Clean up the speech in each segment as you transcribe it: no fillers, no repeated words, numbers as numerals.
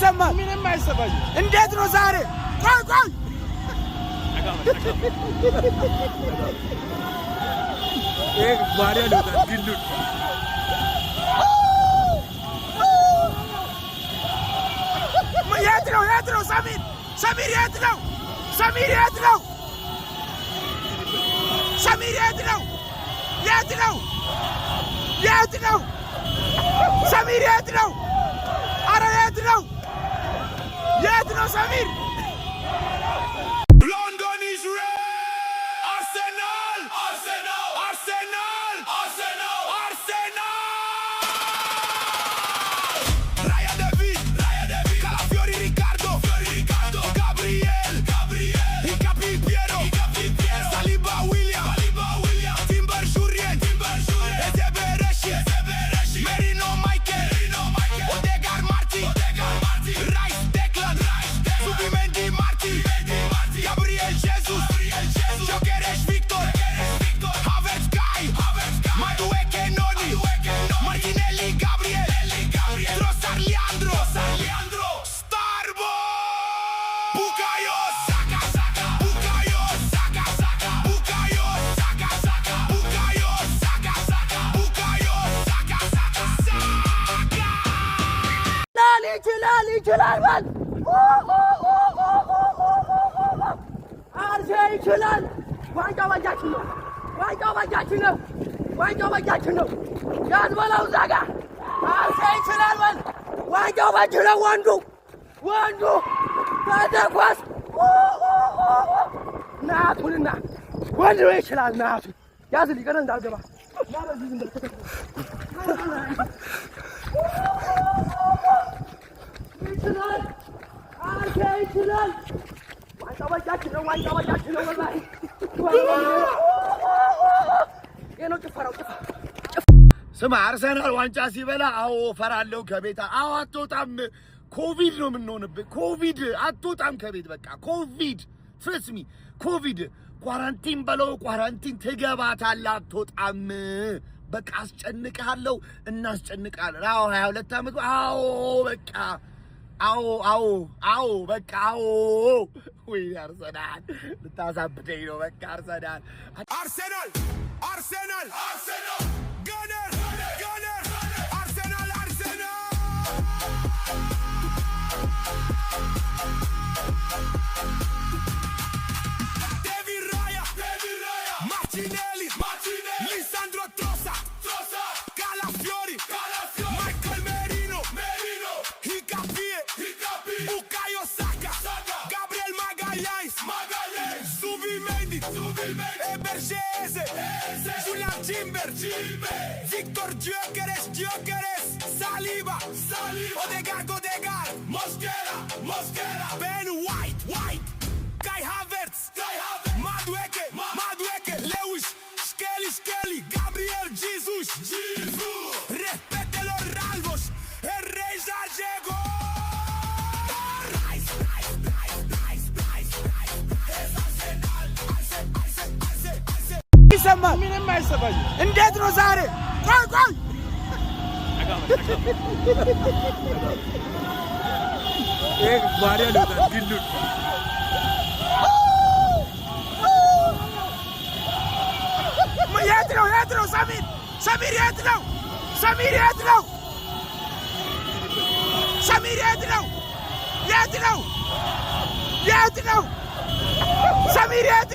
ይሰማል? ምንም አይሰማኝ። እንዴት ነው ዛሬ? ቆይ ቆይ ባሪያ ነው ግሉን የት ነው ሰሚር የት ነው? ሰሚር የት ነው? ሰሚር የት ነው? የት ነው? የት ነው? ሰሚር የት ነው? አረ የት ነው? የት ነው ሰሚር? London is red. Arsenal. Arsenal. Arsenal. Arsenal. Arsenal. Raya David. Raya David. Calafiori Riccardo. Fiori Riccardo. Gabriel. Gabriel. Icapi Piero. Icapi Piero. Saliba William. Saliba William. Timber Jurien. Timber Jurien. Ezebe Reshi. Ezebe Reshi. Merino Michael. Merino Michael. Odegaard Martin. Odegaard Martin. Rice Declan. Rice Declan. Subimendi Martin. Gabriel Jesus, Gyökeres Viktor, Havertz Kai, Madueke Noni, Martinelli Gabriel, Trossard Leandro, Starboy, Bukayo Saka, Bukayo Saka, Bukayo Saka, Bukayo Saka, Bukayo Saka, ይችላል ማለት ይችላል። ዋንጫው በእጃችን ነው። ያዝበላው እዛ ጋር አርሴ ይችላል ማለት ዋንጫው በእጅ ነው። ወንዱ ተተኳስ ናቱንና ወንድ ነው ይችላል። ናቱ ያዝ ሊቀር እንዳልገባ ይችላል። አርሴ ይችላል። ዋንጫው በእጃችን ነው። ወላሂ የነው ጭፈራው ስማ አርሰናል ዋንጫ ሲበላ አዎ ፈራለሁ ከቤት አዎ አትወጣም። ኮቪድ ነው የምንሆንብህ። ኮቪድ አትወጣም ከቤት በቃ ኮቪድ ፍስሚ ኮቪድ ኳራንቲን በለው ኳራንቲን ትገባታለህ። አትወጣም በቃ አስጨንቅሃለሁ እናስጨንቃለን። አዎ 22 ዓመት አዎ በቃ አዎ በቃ አዎ ወይ አርሰናል ልታሳብደኝ ነው። በቃ አርሰናል Gunner Arsenal David Raya Martinelli Lisandro Trossard Calafiori Michael Merino Icapi Bukayo Saka Gabriel Magalhães Subimendi Ebergese Julian Timber Victor Gyökeres Saliba Odegaard Mosquera Ben White Kai Havertz Madueke Lewis Skelly Gabriel Jesus Respete los ralvos El rey ya llegó ይሰማል? ምንም አይሰማኝ። እንዴት ነው ዛሬ? ቆይ ባሪያ ነው ግሉን የት ነው ሰሚር የት ነው? ሰሚር የት ነው? ሰሚር የት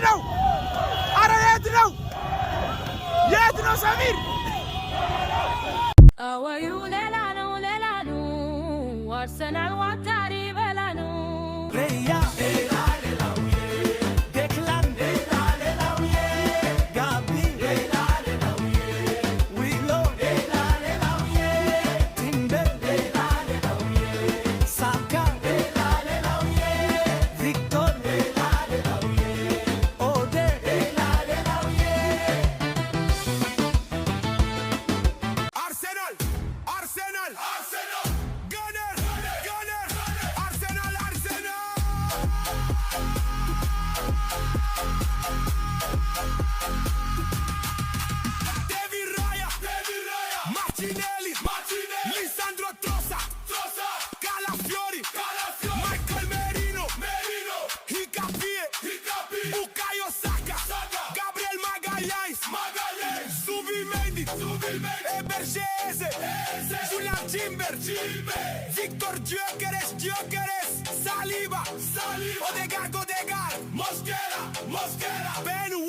ነው? አረ የት ነው ሰሚር? አወዩ ሌላ ነው አርሰናል ዋታሪ በላ ነው Gunner Arsenal E Bergese, Julian Timber, Victor Gyökeres, Saliba, Odegaard, Mosquera, Ben